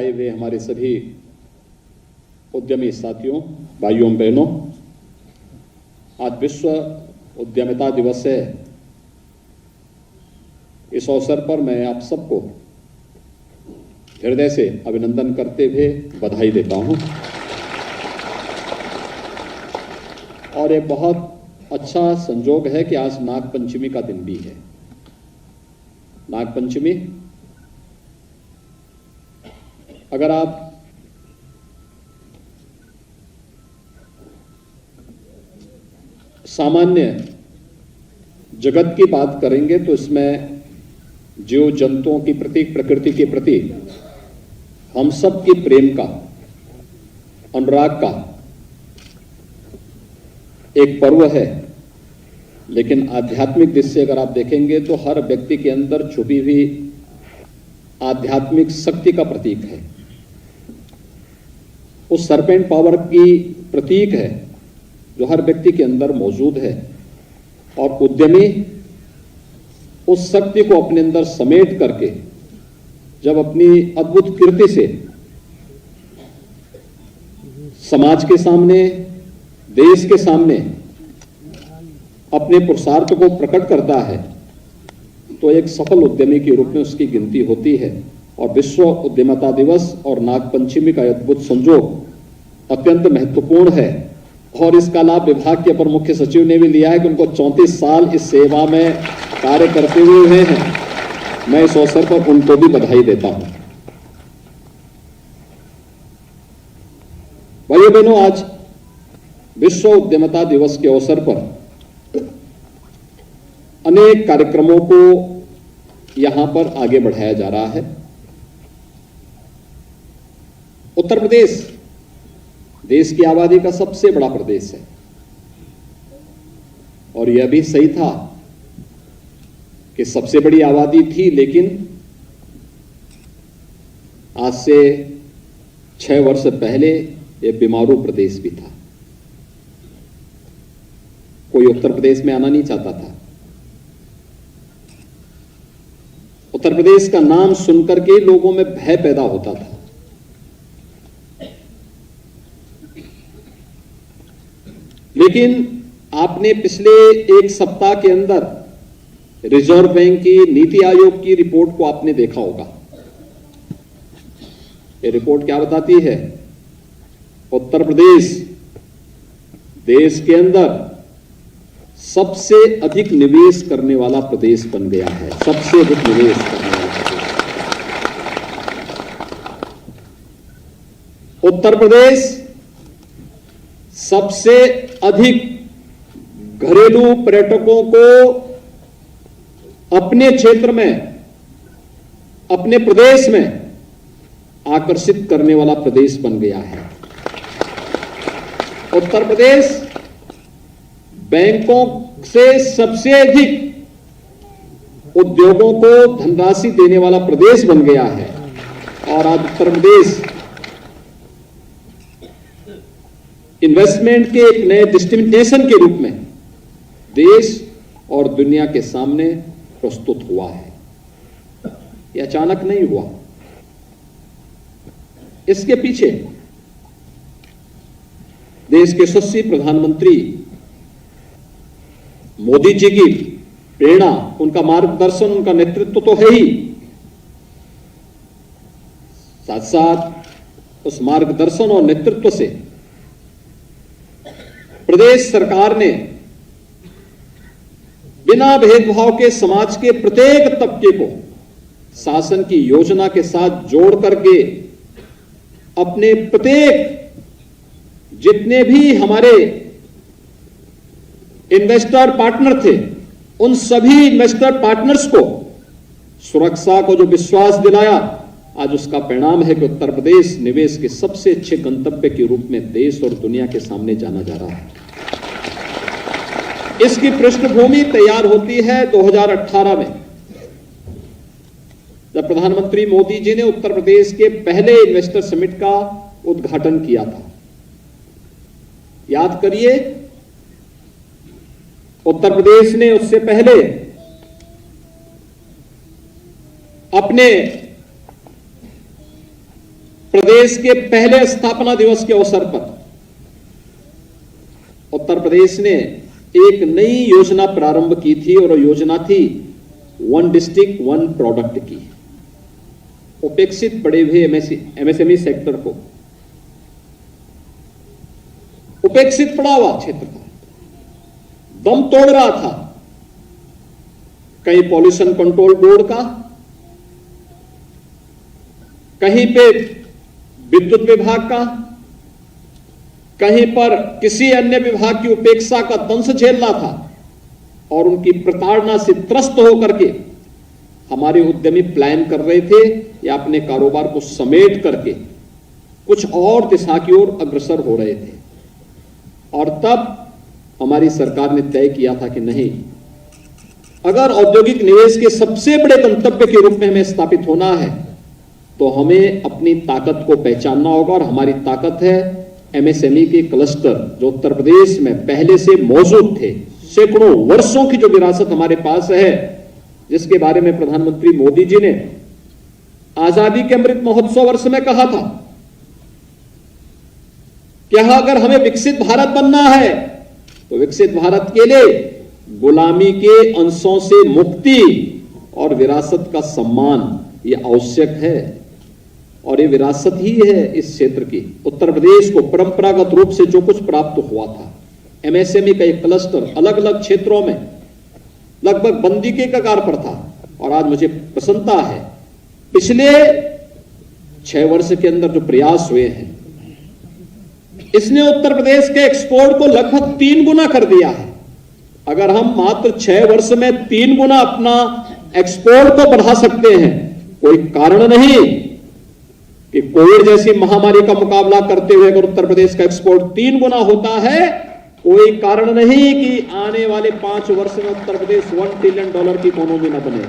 आए हुए हमारे सभी उद्यमी साथियों, भाइयों बहनों, आज विश्व उद्यमिता दिवस है। इस अवसर पर मैं आप सबको हृदय से अभिनंदन करते हुए बधाई देता हूं और एक बहुत अच्छा संयोग है कि आज नागपंचमी का दिन भी है। नागपंचमी, अगर आप सामान्य जगत की बात करेंगे तो इसमें जीव जंतुओं के प्रति, प्रकृति के प्रति हम सब की प्रेम का, अनुराग का एक पर्व है। लेकिन आध्यात्मिक दृष्टि से अगर आप देखेंगे तो हर व्यक्ति के अंदर छुपी हुई आध्यात्मिक शक्ति का प्रतीक है। उस सर्पेंट पावर की प्रतीक है जो हर व्यक्ति के अंदर मौजूद है और उद्यमी उस शक्ति को अपने अंदर समेट करके जब अपनी अद्भुत कीर्ति से समाज के सामने, देश के सामने अपने पुरुषार्थ को प्रकट करता है तो एक सफल उद्यमी के रूप में उसकी गिनती होती है। और विश्व उद्यमिता दिवस और नागपंचमी का अद्भुत संयोग अत्यंत महत्वपूर्ण है और इसका लाभ विभाग के अपर मुख्य सचिव ने भी लिया है कि उनको 34 साल इस सेवा में कार्य करते हुए हैं। मैं इस अवसर पर उनको भी बधाई देता हूं। भाइयों बहनों, आज विश्व उद्यमिता दिवस के अवसर पर अनेक कार्यक्रमों को यहां पर आगे बढ़ाया जा रहा है। उत्तर प्रदेश देश की आबादी का सबसे बड़ा प्रदेश है और यह भी सही था कि सबसे बड़ी आबादी थी, लेकिन आज से 6 वर्ष पहले यह बीमारू प्रदेश भी था। कोई उत्तर प्रदेश में आना नहीं चाहता था। उत्तर प्रदेश का नाम सुनकर के लोगों में भय पैदा होता था। लेकिन आपने पिछले एक सप्ताह के अंदर रिजर्व बैंक की, नीति आयोग की रिपोर्ट को आपने देखा होगा। यह रिपोर्ट क्या बताती है? उत्तर प्रदेश देश के अंदर सबसे अधिक निवेश करने वाला प्रदेश बन गया है। सबसे अधिक निवेश करने वाला प्रदेश। उत्तर प्रदेश सबसे अधिक घरेलू पर्यटकों को अपने क्षेत्र में, अपने प्रदेश में आकर्षित करने वाला प्रदेश बन गया है। उत्तर प्रदेश बैंकों से सबसे अधिक उद्योगों को धनराशि देने वाला प्रदेश बन गया है और आज उत्तर प्रदेश इन्वेस्टमेंट के एक नए डेस्टिनेशन के रूप में देश और दुनिया के सामने प्रस्तुत हुआ है। यह अचानक नहीं हुआ। इसके पीछे देश के यशस्वी प्रधानमंत्री मोदी जी की प्रेरणा, उनका मार्गदर्शन, उनका नेतृत्व तो है ही, साथ साथ उस मार्गदर्शन और नेतृत्व से प्रदेश सरकार ने बिना भेदभाव के समाज के प्रत्येक तबके को शासन की योजना के साथ जोड़ करके अपने प्रत्येक जितने भी हमारे इन्वेस्टर पार्टनर थे, उन सभी इन्वेस्टर पार्टनर्स को सुरक्षा को जो विश्वास दिलाया, आज उसका परिणाम है कि उत्तर प्रदेश निवेश के सबसे अच्छे गंतव्य के रूप में देश और दुनिया के सामने जाना जा रहा है। इसकी पृष्ठभूमि तैयार होती है 2018 में, जब प्रधानमंत्री मोदी जी ने उत्तर प्रदेश के पहले इन्वेस्टर समिट का उद्घाटन किया था। याद करिए, उत्तर प्रदेश ने उससे पहले अपने प्रदेश के पहले स्थापना दिवस के अवसर पर उत्तर प्रदेश ने एक नई योजना प्रारंभ की थी और योजना थी वन डिस्ट्रिक्ट वन प्रोडक्ट की। उपेक्षित पड़े हुए एमएसएमई सेक्टर को, उपेक्षित पड़ा हुआ क्षेत्र था, दम तोड़ रहा था, कहीं पॉल्यूशन कंट्रोल बोर्ड का, कहीं पे विद्युत विभाग का, कहीं पर किसी अन्य विभाग की उपेक्षा का दंश झेल रहा था और उनकी प्रताड़ना से त्रस्त होकर के हमारे उद्यमी प्लान कर रहे थे या अपने कारोबार को समेट करके कुछ और दिशा की ओर अग्रसर हो रहे थे। और तब हमारी सरकार ने तय किया था कि नहीं, अगर औद्योगिक निवेश के सबसे बड़े गंतव्य के रूप में हमें स्थापित होना है तो हमें अपनी ताकत को पहचानना होगा। और हमारी ताकत है एमएसएमई के क्लस्टर, जो उत्तर प्रदेश में पहले से मौजूद थे। सैकड़ों वर्षों की जो विरासत हमारे पास है, जिसके बारे में प्रधानमंत्री मोदी जी ने आजादी के अमृत महोत्सव वर्ष में कहा था कि अगर हमें विकसित भारत बनना है तो विकसित भारत के लिए गुलामी के अंशों से मुक्ति और विरासत का सम्मान यह आवश्यक है। और ये विरासत ही है इस क्षेत्र की। उत्तर प्रदेश को परंपरागत रूप से जो कुछ प्राप्त हुआ था, एमएसएमई का एक क्लस्टर अलग अलग क्षेत्रों में लगभग बंदी के कगार पर था। और आज मुझे प्रसन्नता है, पिछले 6 वर्ष के अंदर जो प्रयास हुए हैं, इसने उत्तर प्रदेश के एक्सपोर्ट को लगभग 3 गुना कर दिया है। अगर हम मात्र 6 वर्ष में 3 गुना अपना एक्सपोर्ट को बढ़ा सकते हैं, कोई कारण नहीं कि कोविड जैसी महामारी का मुकाबला करते हुए अगर उत्तर प्रदेश का एक्सपोर्ट 3 गुना होता है, कोई कारण नहीं कि आने वाले 5 वर्ष में उत्तर प्रदेश $1 ट्रिलियन की इकोनॉमी न बने।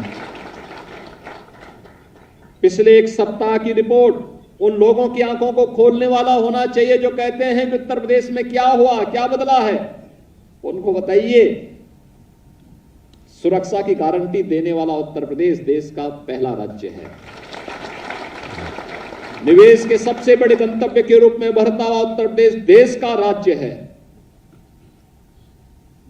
पिछले एक सप्ताह की रिपोर्ट उन लोगों की आंखों को खोलने वाला होना चाहिए जो कहते हैं कि उत्तर प्रदेश में क्या हुआ, क्या बदला है। उनको बताइए, सुरक्षा की गारंटी देने वाला उत्तर प्रदेश देश का पहला राज्य है। निवेश के सबसे बड़े गंतव्य के रूप में उभरता हुआ उत्तर प्रदेश देश का राज्य है।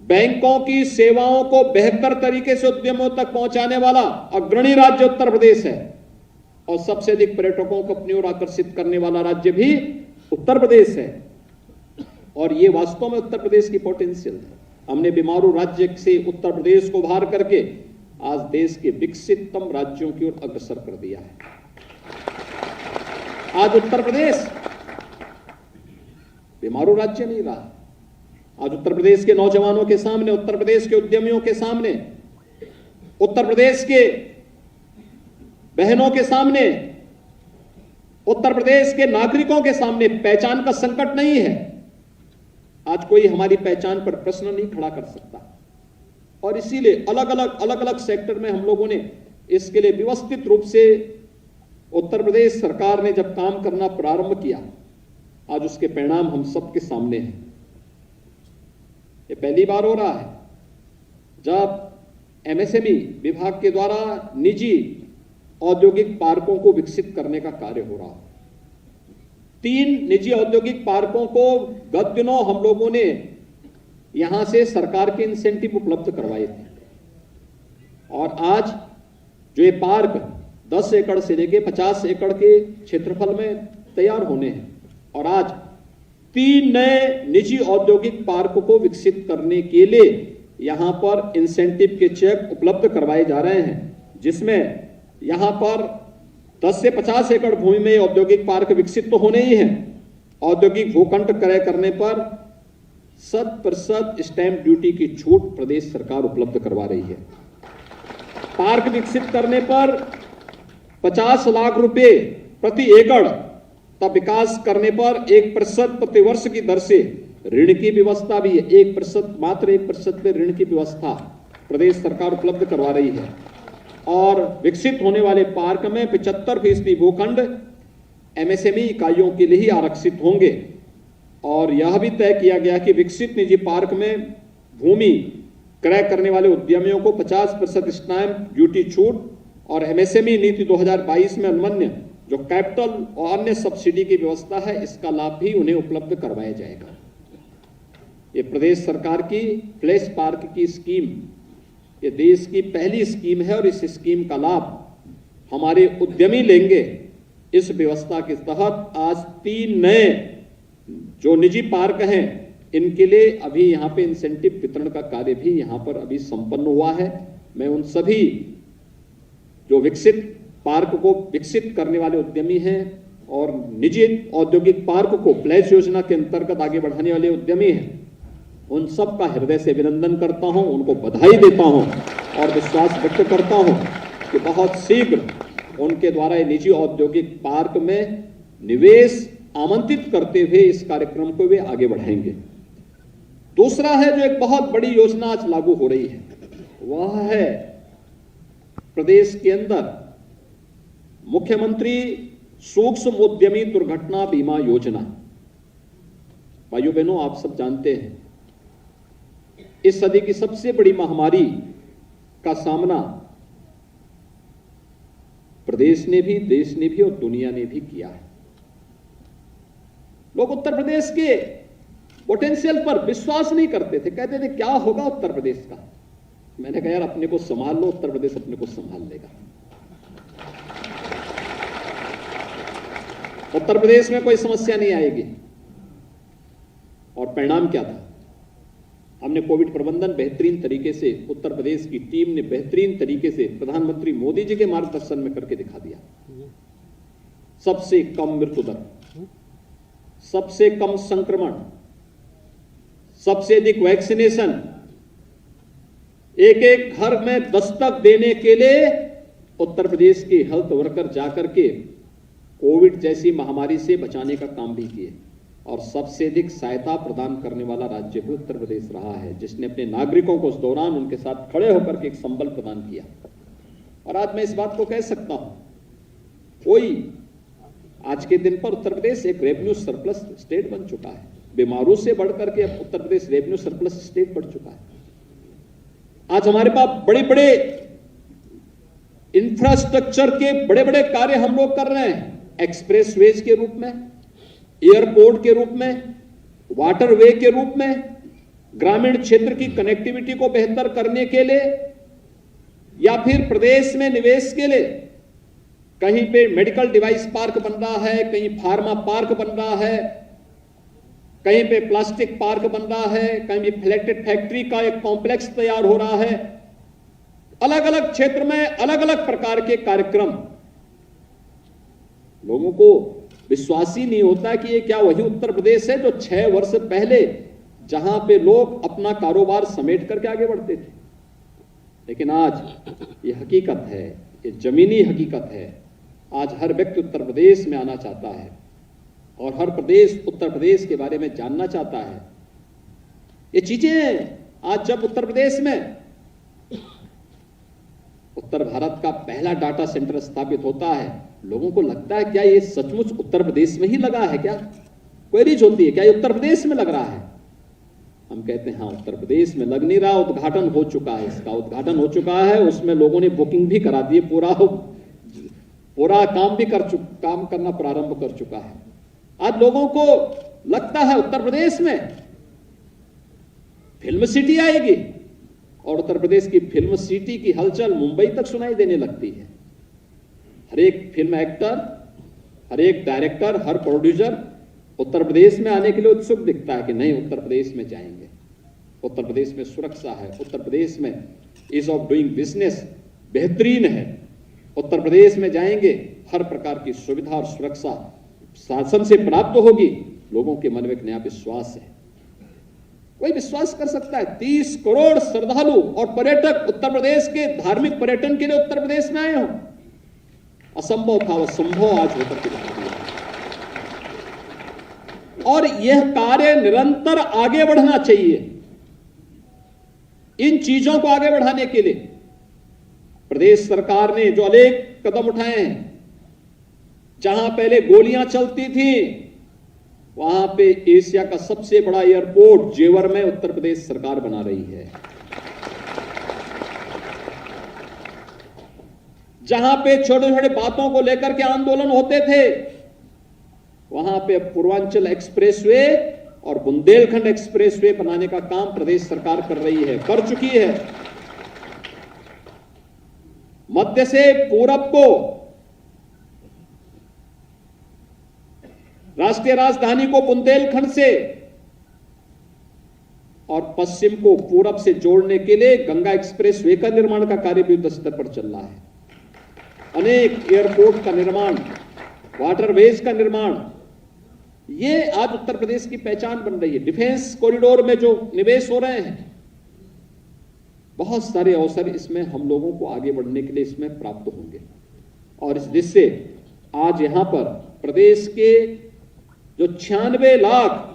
बैंकों की सेवाओं को बेहतर तरीके से उद्यमियों तक पहुंचाने वाला अग्रणी राज्य उत्तर प्रदेश है। और सबसे अधिक पर्यटकों को अपनी ओर आकर्षित करने वाला राज्य भी उत्तर प्रदेश है। और ये वास्तव में उत्तर प्रदेश की पोटेंशियल है। हमने बीमारू राज्य से उत्तर प्रदेश को बाहर करके आज देश के विकसिततम राज्यों की ओर अग्रसर कर दिया है। आज उत्तर प्रदेश बीमारू राज्य नहीं रहा। आज उत्तर प्रदेश के नौजवानों के सामने, उत्तर प्रदेश के उद्यमियों के सामने, उत्तर प्रदेश के बहनों के सामने, उत्तर प्रदेश के नागरिकों के सामने पहचान का संकट नहीं है। आज कोई हमारी पहचान पर प्रश्न नहीं खड़ा कर सकता। और इसीलिए अलग अलग सेक्टर में हम लोगों ने इसके लिए व्यवस्थित रूप से उत्तर प्रदेश सरकार ने जब काम करना प्रारंभ किया, आज उसके परिणाम हम सबके सामने हैं। ये पहली बार हो रहा है जब एमएसएमई विभाग के द्वारा निजी औद्योगिक पार्कों को विकसित करने का कार्य हो रहा है। 3 निजी औद्योगिक पार्कों को गत दिनों हम लोगों ने यहां से सरकार के इंसेंटिव उपलब्ध करवाए थे। और आज जो ये पार्क 10 एकड़ से लेकर 50 एकड़ के क्षेत्रफल में तैयार होने हैं, और आज 3 नए निजी औद्योगिक पार्क को विकसित करने के लिए यहां पर इंसेंटिव के चेक उपलब्ध करवाए जा रहे हैं, जिसमें यहां पर 10 से 50 एकड़ भूमि में औद्योगिक पार्क विकसित तो होने ही है। औद्योगिक भूखंड क्रय करने पर 100% स्टैंप ड्यूटी की छूट प्रदेश सरकार उपलब्ध करवा रही है। पार्क विकसित करने पर 50 लाख रुपए प्रति एकड़, तब विकास करने पर 1% प्रतिवर्ष की दर से ऋण की व्यवस्था भी है। 1%, मात्र 1% में ऋण की व्यवस्था प्रदेश सरकार उपलब्ध करवा रही है। और विकसित होने वाले पार्क में 75% भूखंड एमएसएमई इकाइयों के लिए ही आरक्षित होंगे। और यह भी तय किया गया कि विकसित निजी पार्क में भूमि क्रय करने वाले उद्यमियों को 50% स्टैंप ड्यूटी छूट और एमएसएमई नीति 2022 में अनुमन्य जो कैपिटल और अन्य सब्सिडी की व्यवस्था है, इसका लाभ भी उन्हें उपलब्ध करवाया जाएगा। ये प्रदेश सरकार की फ्लैश पार्क की स्कीम, ये देश की पहली स्कीम है और इस स्कीम का लाभ हमारे उद्यमी लेंगे। इस व्यवस्था के तहत आज 3 नए जो निजी पार्क हैं, इनके लिए अभी यहां पे इंसेंटिव वितरण का कार्य भी यहां पर अभी संपन्न हुआ है। मैं उन सभी जो विकसित पार्क को विकसित करने वाले उद्यमी हैं और निजी औद्योगिक पार्क को प्लेस योजना के अंतर्गत आगे बढ़ाने वाले उद्यमी हैं, उन सब का हृदय से अभिनंदन करता हूं, उनको बधाई देता हूं और विश्वास व्यक्त करता हूं कि बहुत शीघ्र उनके द्वारा निजी औद्योगिक पार्क में निवेश आमंत्रित करते हुए इस कार्यक्रम को वे आगे बढ़ाएंगे। दूसरा है जो एक बहुत बड़ी योजना आज लागू हो रही है, वह है प्रदेश के अंदर मुख्यमंत्री सूक्ष्म उद्यमी दुर्घटना बीमा योजना। भाइयों बहनों, आप सब जानते हैं इस सदी की सबसे बड़ी महामारी का सामना प्रदेश ने भी, देश ने भी और दुनिया ने भी किया है। लोग उत्तर प्रदेश के पोटेंशियल पर विश्वास नहीं करते थे, कहते थे क्या होगा उत्तर प्रदेश का। मैंने कहा यार अपने को संभाल लो, उत्तर प्रदेश अपने को संभाल लेगा। उत्तर प्रदेश में कोई समस्या नहीं आएगी। और परिणाम क्या था? हमने कोविड प्रबंधन बेहतरीन तरीके से, उत्तर प्रदेश की टीम ने बेहतरीन तरीके से प्रधानमंत्री मोदी जी के मार्गदर्शन में करके दिखा दिया। सबसे कम मृत्यु दर, सबसे कम संक्रमण, सबसे अधिक वैक्सीनेशन, एक एक घर में दस्तक देने के लिए उत्तर प्रदेश के हेल्थ वर्कर जाकर के कोविड जैसी महामारी से बचाने का काम भी किए और सबसे अधिक सहायता प्रदान करने वाला राज्य भी उत्तर प्रदेश रहा है, जिसने अपने नागरिकों को उस दौरान उनके साथ खड़े होकर के एक संबल प्रदान किया। और आज मैं इस बात को कह सकता हूं, कोई आज के दिन पर उत्तर प्रदेश एक रेवेन्यू सरप्लस स्टेट बन चुका है। बीमारों से बढ़कर के अब Uttar Pradesh revenue surplus state बढ़ चुका है। आज हमारे पास बड़े बड़े इंफ्रास्ट्रक्चर के बड़े बड़े कार्य हम लोग कर रहे हैं, एक्सप्रेसवेज के रूप में, एयरपोर्ट के रूप में, वाटरवे के रूप में, ग्रामीण क्षेत्र की कनेक्टिविटी को बेहतर करने के लिए या फिर प्रदेश में निवेश के लिए। कहीं पे मेडिकल डिवाइस पार्क बन रहा है, कहीं फार्मा पार्क बन रहा है, कहीं पे प्लास्टिक पार्क बन रहा है, कहीं भी फ्लैटेड फैक्ट्री का एक कॉम्प्लेक्स तैयार हो रहा है। अलग अलग क्षेत्र में अलग अलग प्रकार के कार्यक्रम। लोगों को विश्वास ही नहीं होता कि ये क्या वही उत्तर प्रदेश है जो 6 वर्ष पहले जहां पे लोग अपना कारोबार समेट करके आगे बढ़ते थे। लेकिन आज ये हकीकत है, ये जमीनी हकीकत है। आज हर व्यक्ति उत्तर प्रदेश में आना चाहता है और हर प्रदेश उत्तर प्रदेश के बारे में जानना चाहता है। ये चीजें आज जब उत्तर प्रदेश में उत्तर भारत का पहला डाटा सेंटर स्थापित होता है, लोगों को लगता है क्या ये सचमुच उत्तर प्रदेश में ही लगा है, क्या क्वेरीज होती है, क्या ये उत्तर प्रदेश में लग रहा है। हम कहते हैं हाँ उत्तर प्रदेश में लग नहीं रहा, उद्घाटन हो चुका है, इसका उद्घाटन हो चुका है, उसमें लोगों ने बुकिंग भी करा दी, पूरा काम भी काम करना प्रारंभ कर चुका है। आज लोगों को लगता है उत्तर प्रदेश में फिल्म सिटी आएगी और उत्तर प्रदेश की फिल्म सिटी की हलचल मुंबई तक सुनाई देने लगती है। हर एक फिल्म एक्टर, हर एक डायरेक्टर, हर प्रोड्यूसर उत्तर प्रदेश में आने के लिए उत्सुक दिखता है कि नहीं उत्तर प्रदेश में जाएंगे, उत्तर प्रदेश में सुरक्षा है, उत्तर प्रदेश में ईज ऑफ डूइंग बिजनेस बेहतरीन है, उत्तर प्रदेश में जाएंगे हर प्रकार की सुविधा और सुरक्षा शासन से प्राप्त होगी। लोगों के मन में एक नया विश्वास है। कोई विश्वास कर सकता है 30 करोड़ श्रद्धालु और पर्यटक उत्तर प्रदेश के धार्मिक पर्यटन के लिए उत्तर प्रदेश में आए हों? असंभव था, वह संभव आज होकर के दिखा दिया। और यह कार्य निरंतर आगे बढ़ना चाहिए। इन चीजों को आगे बढ़ाने के लिए प्रदेश सरकार ने जो अनेक कदम उठाए हैं, जहां पहले गोलियां चलती थी वहां पे एशिया का सबसे बड़ा एयरपोर्ट जेवर में उत्तर प्रदेश सरकार बना रही है। जहां पे छोटे छोटे बातों को लेकर के आंदोलन होते थे, वहां पे पूर्वांचल एक्सप्रेसवे और बुंदेलखंड एक्सप्रेसवे बनाने का काम प्रदेश सरकार कर रही है, कर चुकी है। मध्य से पूरब को राष्ट्रीय राजधानी को बुंदेलखंड से और पश्चिम को पूरब से जोड़ने के लिए गंगा एक्सप्रेसवे का निर्माण का कार्य भी युद्ध स्तर पर चल रहा है। अनेक एयरपोर्ट का निर्माण, वाटरवेज का निर्माण, ये आज उत्तर प्रदेश की पहचान बन रही है। डिफेंस कॉरिडोर में जो निवेश हो रहे हैं, बहुत सारे अवसर इसमें हम लोगों को आगे बढ़ने के लिए इसमें प्राप्त होंगे। और इस जिससे आज यहां पर प्रदेश के जो 96 लाख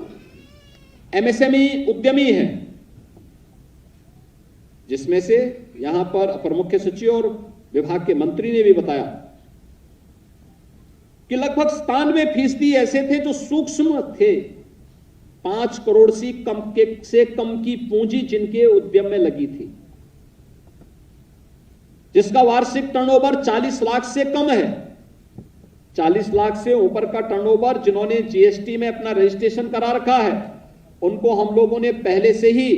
एमएसएमई उद्यमी हैं, जिसमें से यहां पर अपर मुख्य सचिव और विभाग के मंत्री ने भी बताया कि लगभग 97% ऐसे थे जो सूक्ष्म थे, 5 करोड़ से कम की पूंजी जिनके उद्यम में लगी थी, जिसका वार्षिक टर्नओवर 40 लाख से कम है। 40 लाख से ऊपर का टर्नओवर जिन्होंने जीएसटी में अपना रजिस्ट्रेशन करा रखा है, उनको हम लोगों ने पहले से ही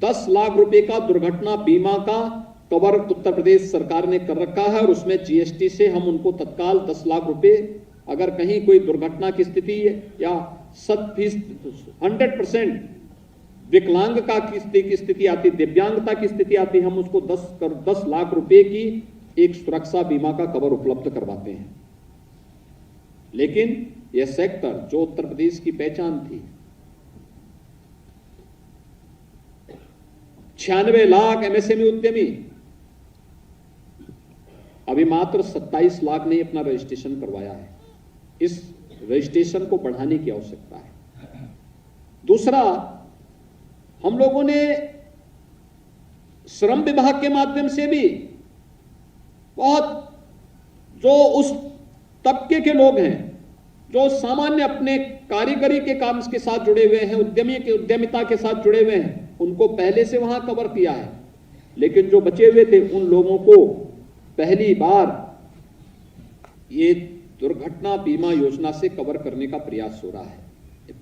10 लाख रुपए का दुर्घटना बीमा का कवर उत्तर प्रदेश सरकार ने कर रखा है। और उसमें जीएसटी से हम उनको तत्काल 10 लाख रुपए, अगर कहीं कोई दुर्घटना की स्थिति या 100% विकलांग का की स्थिति आती, दिव्यांगता की स्थिति आती, हम उसको 10 लाख रुपए की एक सुरक्षा बीमा का कवर उपलब्ध करवाते हैं। लेकिन यह सेक्टर जो उत्तर प्रदेश की पहचान थी, 96 लाख एमएसएमई उद्यमी, अभी मात्र 27 लाख ने अपना रजिस्ट्रेशन करवाया है। इस रजिस्ट्रेशन को बढ़ाने की आवश्यकता है। दूसरा, हम लोगों ने श्रम विभाग के माध्यम से भी बहुत जो उस तबके के लोग हैं जो सामान्य अपने कारीगरी के काम के साथ जुड़े हुए हैं, उद्यमिता के साथ जुड़े हुए हैं, उनको पहले से वहां कवर किया है। लेकिन जो बचे हुए थे उन लोगों को पहली बार ये दुर्घटना बीमा योजना से कवर करने का प्रयास हो रहा है।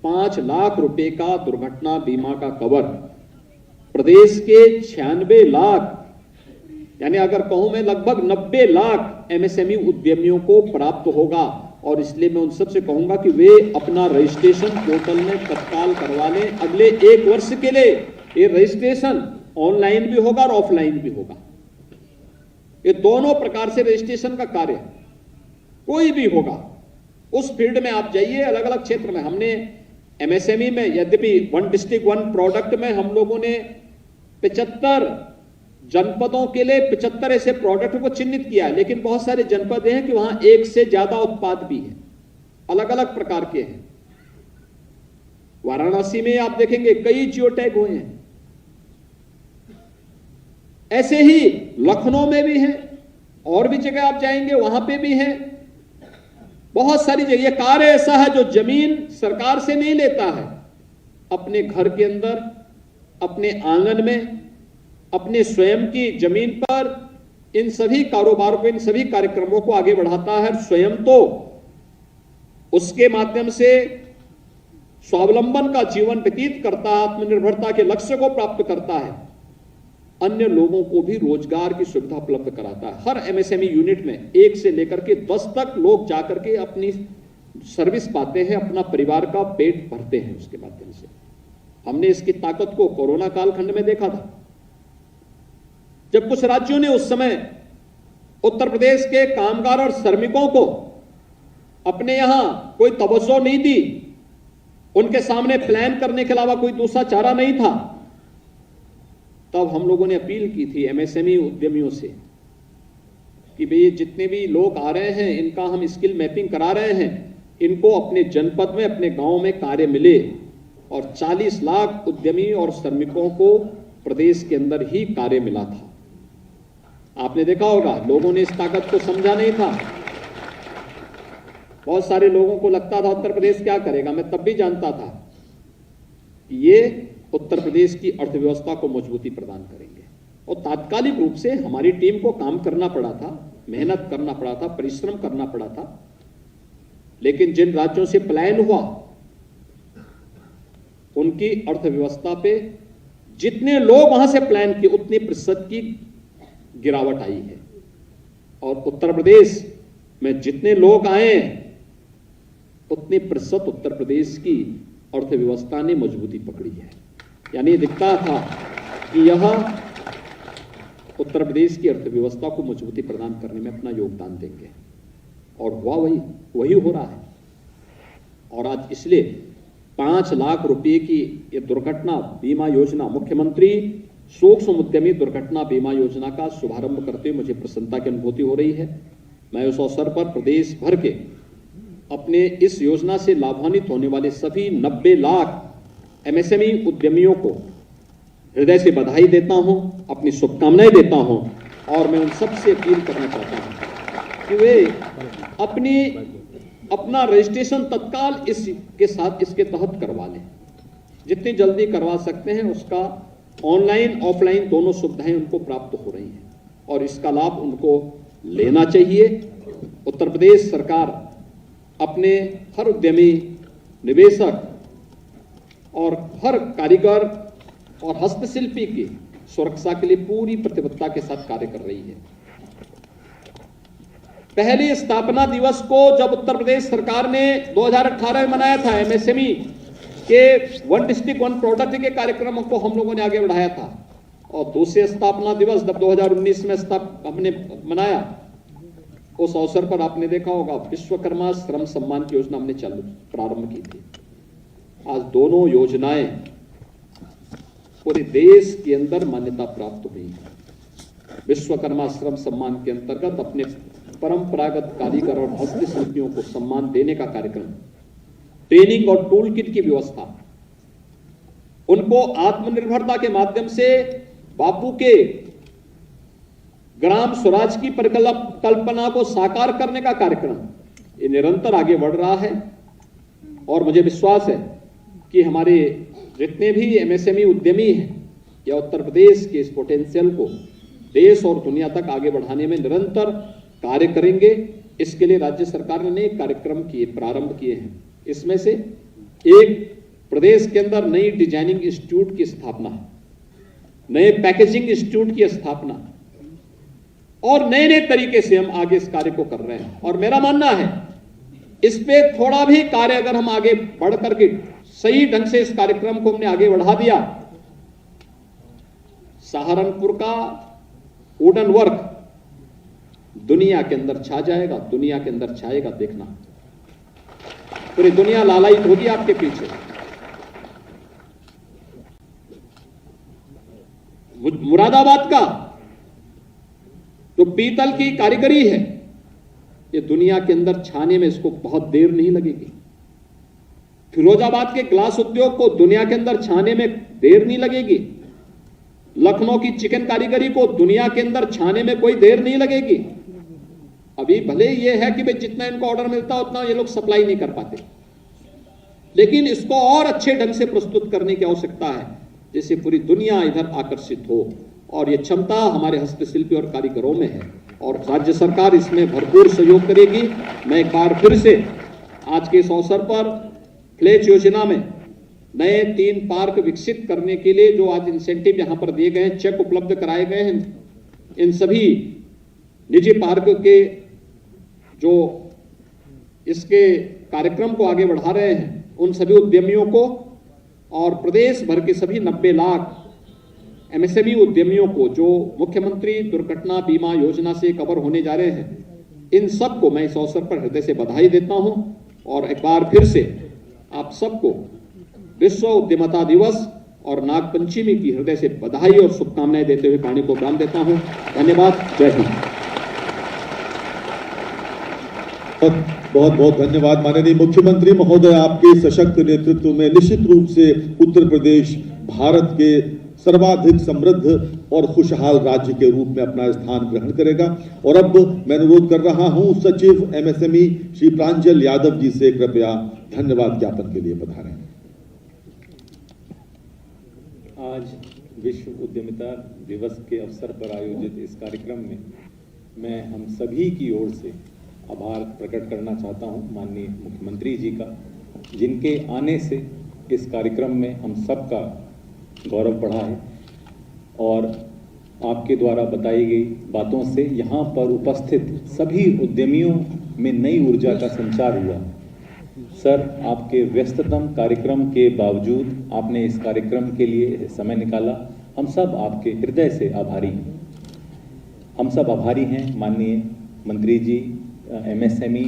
5 लाख रुपए का दुर्घटना बीमा का कवर प्रदेश के 96 लाख, यानी अगर कहूं मैं लगभग 90 लाख एमएसएमई उद्यमियों को प्राप्त होगा। और इसलिए मैं उन सबसे कहूंगा कि वे अपना रजिस्ट्रेशन पोर्टल में तत्काल करवा लें। अगले 1 वर्ष के लिए ये रजिस्ट्रेशन ऑनलाइन भी होगा और ऑफलाइन भी होगा। ये दोनों प्रकार से रजिस्ट्रेशन का कार्य कोई भी होगा, उस फील्ड में आप जाइए। अलग अलग क्षेत्र में हमने एमएसएमई में, यद्यपि वन डिस्ट्रिक्ट वन प्रोडक्ट में हम लोगों ने 75 जनपदों के लिए 75 ऐसे प्रोडक्ट को चिन्हित किया है। लेकिन बहुत सारे जनपद हैं कि वहां 1 से ज्यादा उत्पाद भी है, अलग अलग प्रकार के हैं। वाराणसी में आप देखेंगे कई जियो टैग हुए हैं, ऐसे ही लखनऊ में भी हैं, और भी जगह आप जाएंगे वहां पे भी हैं। बहुत सारी जगह। यह कार्य ऐसा है जो जमीन सरकार से नहीं लेता है, अपने घर के अंदर, अपने आंगन में, अपने स्वयं की जमीन पर इन सभी कारोबार को, इन सभी कार्यक्रमों को आगे बढ़ाता है। स्वयं तो उसके माध्यम से स्वावलंबन का जीवन व्यतीत करता है, आत्मनिर्भरता के लक्ष्य को प्राप्त करता है, अन्य लोगों को भी रोजगार की सुविधा उपलब्ध कराता है। हर एमएसएमई यूनिट में 1 से लेकर के 10 तक लोग जाकर के अपनी सर्विस पाते हैं, अपना परिवार का पेट भरते हैं उसके माध्यम से। हमने इसकी ताकत को कोरोना कालखंड में देखा था, जब कुछ राज्यों ने उस समय उत्तर प्रदेश के कामगार और श्रमिकों को अपने यहां कोई तवज्जो नहीं दी, उनके सामने प्लान करने के अलावा कोई दूसरा चारा नहीं था। तब हम लोगों ने अपील की थी एमएसएमई उद्यमियों से कि भाई जितने भी लोग आ रहे हैं इनका हम स्किल मैपिंग करा रहे हैं, इनको अपने जनपद में, अपने गांव में कार्य मिले। और 40 लाख उद्यमी और श्रमिकों को प्रदेश के अंदर ही कार्य मिला था। आपने देखा होगा, लोगों ने इस ताकत को समझा नहीं था। बहुत सारे लोगों को लगता था उत्तर प्रदेश क्या करेगा। मैं तब भी जानता था कि ये उत्तर प्रदेश की अर्थव्यवस्था को मजबूती प्रदान करेंगे। और तात्कालिक रूप से हमारी टीम को काम करना पड़ा था। मेहनत करना पड़ा था, परिश्रम करना पड़ा था। लेकिन जिन राज्यों से पलायन हुआ उनकी अर्थव्यवस्था पे जितने लोग वहां से पलायन किए उतने प्रतिशत की गिरावट आई है। और उत्तर प्रदेश में जितने लोग आए उतने प्रतिशत उत्तर प्रदेश की अर्थव्यवस्था ने मजबूती पकड़ी है। यानी दिखता था कि यह उत्तर प्रदेश की अर्थव्यवस्था को मजबूती प्रदान करने में अपना योगदान देंगे, और हुआ वही हो रहा है। और आज इसलिए 5 लाख रुपए की ये दुर्घटना बीमा योजना, मुख्यमंत्री सूक्ष्म उद्यमी दुर्घटना बीमा योजना का शुभारंभ करते हुए मुझे प्रसन्नता की अनुभूति हो रही है। मैं उस अवसर पर प्रदेश भर के अपने इस योजना से लाभान्वित होने वाले सभी 90 लाख एमएसएमई उद्यमियों को हृदय से बधाई देता हूं, अपनी शुभकामनाएं देता हूं, और मैं उन सबसे अपील करना चाहता हूं कि वे अपना रजिस्ट्रेशन तत्काल इसके तहत करवा लें। जितनी जल्दी करवा सकते हैं उसका ऑनलाइन ऑफलाइन दोनों सुविधाएं उनको प्राप्त हो रही हैं, और इसका लाभ उनको लेना चाहिए। उत्तर प्रदेश सरकार अपने हर उद्यमी, निवेशक और हर कारीगर और हस्तशिल्पी की सुरक्षा के लिए पूरी प्रतिबद्धता के साथ कार्य कर रही है। पहले स्थापना दिवस को जब उत्तर प्रदेश सरकार ने 2018 में मनाया था, एमएसएमई के 1 डिस्ट्रिक्ट 1 प्रोडक्ट के कार्यक्रम को हम लोगों ने आगे बढ़ाया था, और दूसरे स्थापना दिवस जब 2019 में हमने मनाया, उस अवसर पर आपने देखा होगा विश्वकर्मा श्रम सम्मान की योजना हमने प्रारंभ की थी। आज दोनों योजनाएं पूरे देश के अंदर मान्यता प्राप्त हुई है। विश्वकर्मा श्रम सम्मान के अंतर्गत अपने परंपरागत कारीगर और हस्तशिल्पियों को सम्मान देने का कार्यक्रम, ट्रेनिंग और टूल किट की व्यवस्था, उनको आत्मनिर्भरता के माध्यम से बापू के ग्राम स्वराज की परिकल्पना को साकार करने का कार्यक्रम, ये निरंतर आगे बढ़ रहा है। और मुझे विश्वास है कि हमारे जितने भी एमएसएमई उद्यमी हैं या उत्तर प्रदेश के इस पोटेंशियल को देश और दुनिया तक आगे बढ़ाने में निरंतर कार्य करेंगे। इसके लिए राज्य सरकार ने अनेक कार्यक्रम प्रारंभ किए हैं। इसमें से एक, प्रदेश के अंदर नई डिजाइनिंग इंस्टीट्यूट की स्थापना, नए पैकेजिंग इंस्टीट्यूट की स्थापना, और नए नए तरीके से हम आगे इस कार्य को कर रहे हैं। और मेरा मानना है इस पे थोड़ा भी कार्य अगर हम आगे बढ़ करके सही ढंग से इस कार्यक्रम को हमने आगे बढ़ा दिया, सहारनपुर का वुडन वर्क दुनिया के अंदर छा जाएगा, दुनिया के अंदर छाएगा। देखना, पूरी दुनिया लालायित होगी आपके पीछे। मुरादाबाद का जो पीतल की कारीगरी है, ये दुनिया के अंदर छाने में इसको बहुत देर नहीं लगेगी। फिरोजाबाद के ग्लास उद्योग को दुनिया के अंदर छाने में देर नहीं लगेगी। लखनऊ की चिकन कारीगरी को दुनिया के अंदर छाने में कोई देर नहीं लगेगी। अभी भले ये है कि भाई जितना इनको ऑर्डर मिलता उतना ये लोग सप्लाई नहीं कर पाते, लेकिन इसको और अच्छे ढंग से प्रस्तुत करने की आवश्यकता है, जिससे पूरी दुनिया इधर आकर्षित हो। और ये क्षमता हमारे हस्तशिल्पी और कारीगरों में है, और राज्य सरकार इसमें भरपूर सहयोग करेगी। मैं एक बार फिर से आज के इस अवसर पर फ्लैच योजना में नए 3 पार्क विकसित करने के लिए जो आज इंसेंटिव यहां पर दिए गए हैं, चेक उपलब्ध कराए गए हैं, इन सभी निजी पार्क के जो इसके कार्यक्रम को आगे बढ़ा रहे हैं उन सभी उद्यमियों को, और प्रदेश भर के सभी 90 लाख एमएसएमई उद्यमियों को जो मुख्यमंत्री दुर्घटना बीमा योजना से कवर होने जा रहे हैं, इन सबको मैं इस अवसर पर हृदय से बधाई देता हूं। और एक बार फिर से आप सबको विश्व उद्यमिता दिवस और नागपंचमी की हृदय से बधाई और शुभकामनाएं देते हुए वाणी को विराम देता हूं। धन्यवाद। जय हिंद। बहुत बहुत धन्यवाद माननीय मुख्यमंत्री महोदय। आपके सशक्त नेतृत्व में निश्चित रूप से उत्तर प्रदेश भारत के सर्वाधिक समृद्ध और खुशहाल राज्य के रूप में अपना स्थान ग्रहण करेगा। और अब मैं अनुरोध कर रहा हूं सचिव एमएसएमई श्री प्रांजल यादव जी से कृपया धन्यवाद ज्ञापन के लिए पधारें। आज विश्व उद्यमिता दिवस के अवसर पर आयोजित इस कार्यक्रम में मैं हम सभी की ओर से आभार प्रकट करना चाहता हूं माननीय मुख्यमंत्री जी का, जिनके आने से इस कार्यक्रम में हम सबका गौरव बढ़ा है और आपके द्वारा बताई गई बातों से यहाँ पर उपस्थित सभी उद्यमियों में नई ऊर्जा का संचार हुआ। सर, आपके व्यस्ततम कार्यक्रम के बावजूद आपने इस कार्यक्रम के लिए समय निकाला। हम सब आपके हृदय से आभारी हैं। हम सब आभारी हैं माननीय मंत्री जी, MSME,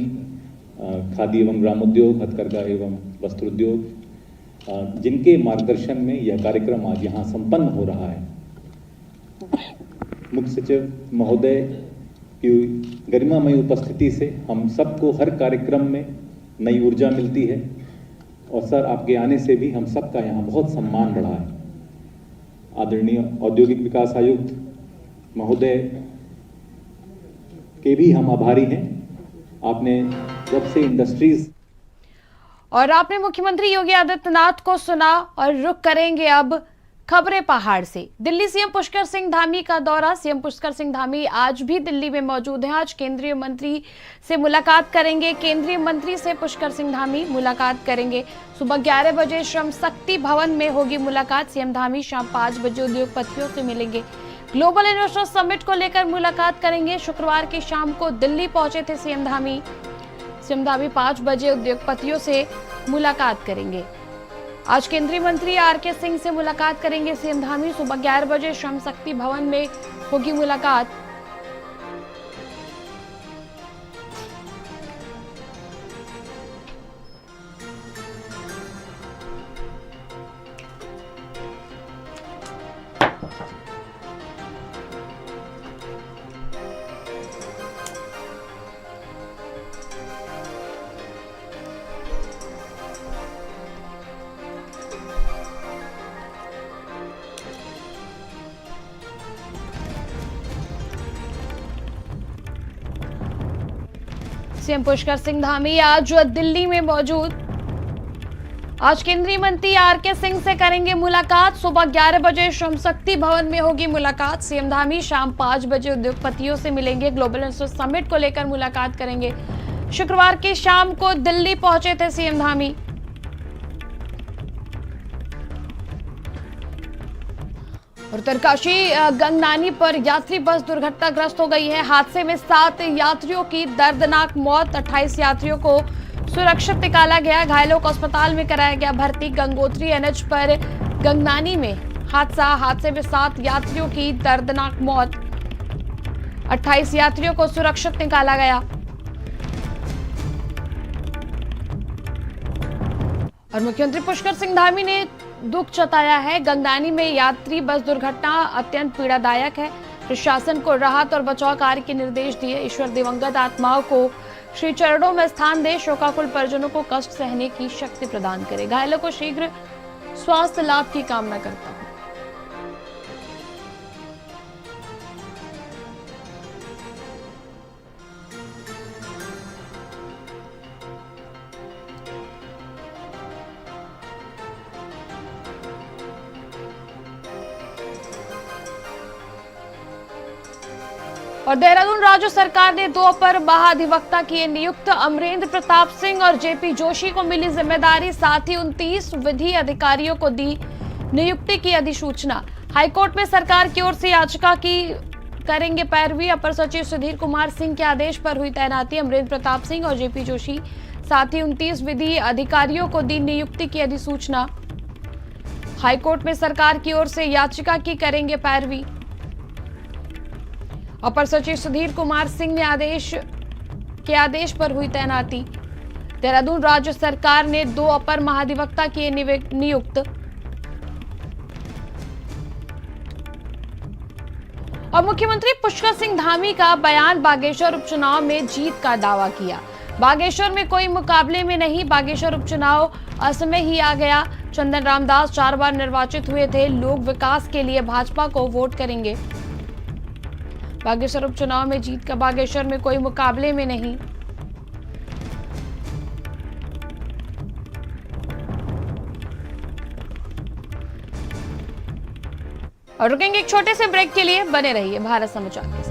खादी एवं ग्रामोद्योग, हथकरघा एवं वस्त्र उद्योग, जिनके मार्गदर्शन में यह कार्यक्रम आज यहाँ संपन्न हो रहा है। मुख्य सचिव महोदय की गरिमामयी उपस्थिति से हम सबको हर कार्यक्रम में नई ऊर्जा मिलती है और सर, आपके आने से भी हम सबका यहाँ बहुत सम्मान बढ़ा है। आदरणीय औद्योगिक विकास आयुक्त महोदय के भी हम आभारी हैं। आपने जब से इंडस्ट्रीज और आपने मुख्यमंत्री योगी आदित्यनाथ को सुना और रुक करेंगे अब खबरें पहाड़ से। दिल्ली सीएम पुष्कर सिंह धामी का दौरा। सीएम पुष्कर सिंह धामी आज भी दिल्ली में मौजूद हैं। आज केंद्रीय मंत्री से मुलाकात करेंगे। केंद्रीय मंत्री से पुष्कर सिंह धामी मुलाकात करेंगे। सुबह 11 बजे श्रम शक्ति भवन में होगी मुलाकात। सीएम धामी शाम 5 बजे उद्योगपतियों से मिलेंगे। ग्लोबल इन्वेस्टर समिट को लेकर मुलाकात करेंगे। शुक्रवार की शाम को दिल्ली पहुंचे थे सीएम धामी। सीएम धामी 5 बजे उद्योगपतियों से मुलाकात करेंगे। आज केंद्रीय मंत्री RK सिंह से मुलाकात करेंगे सीएम धामी। सुबह 11 बजे श्रम शक्ति भवन में होगी मुलाकात। सीएम पुष्कर सिंह धामी आज दिल्ली में मौजूद। आज केंद्रीय मंत्री RK सिंह से करेंगे मुलाकात। सुबह 11 बजे श्रम शक्ति भवन में होगी मुलाकात। सीएम धामी शाम 5 बजे उद्योगपतियों से मिलेंगे। ग्लोबल इन्वेस्टर समिट को लेकर मुलाकात करेंगे। शुक्रवार की शाम को दिल्ली पहुंचे थे सीएम धामी। उत्तरकाशी गंगनानी पर यात्री बस दुर्घटनाग्रस्त हो गई है। हादसे में 7 यात्रियों की दर्दनाक मौत। 28 यात्रियों को सुरक्षित निकाला गया। घायलों को अस्पताल में कराया गया भर्ती। गंगोत्री NH पर गंगनानी में हादसे में 7 यात्रियों की दर्दनाक मौत। 28 यात्रियों को सुरक्षित निकाला गया। और मुख्यमंत्री पुष्कर सिंह धामी ने दुख जताया है। गंगनानी में यात्री बस दुर्घटना अत्यंत पीड़ादायक है। प्रशासन को राहत और बचाव कार्य के निर्देश दिए। ईश्वर दिवंगत आत्माओं को श्री चरणों में स्थान दे। शोकाकुल परिजनों को कष्ट सहने की शक्ति प्रदान करे। घायलों को शीघ्र स्वास्थ्य लाभ की कामना करता हूं। और देहरादून राज्य सरकार ने 2 अपर महाधिवक्ता किए नियुक्त। अमरेंद्र प्रताप सिंह और JP जोशी को मिली जिम्मेदारी। साथ ही 29 विधि अधिकारियों को दी नियुक्ति की अधिसूचना। हाईकोर्ट में सरकार की ओर से याचिका की करेंगे पैरवी। अपर सचिव सुधीर कुमार सिंह के आदेश पर हुई तैनाती। अमरेंद्र प्रताप सिंह और JP जोशी साथ ही 29 विधि अधिकारियों को दी नियुक्ति की अधिसूचना। हाईकोर्ट में सरकार की ओर से याचिका की करेंगे पैरवी। अपर सचिव सुधीर कुमार सिंह ने आदेश पर हुई तैनाती। देहरादून राज्य सरकार ने 2 अपर महाधिवक्ता किए नियुक्त। और मुख्यमंत्री पुष्कर सिंह धामी का बयान। बागेश्वर उपचुनाव में जीत का दावा किया। बागेश्वर में कोई मुकाबले में नहीं। बागेश्वर उपचुनाव असमय ही आ गया। चंदन रामदास 4 बार निर्वाचित हुए थे। लोग विकास के लिए भाजपा को वोट करेंगे। बागेश्वर उपचुनाव में जीत का बागेश्वर में कोई मुकाबले में नहीं। और रुकेंगे एक छोटे से ब्रेक के लिए। बने रहिए भारत समाचार के साथ।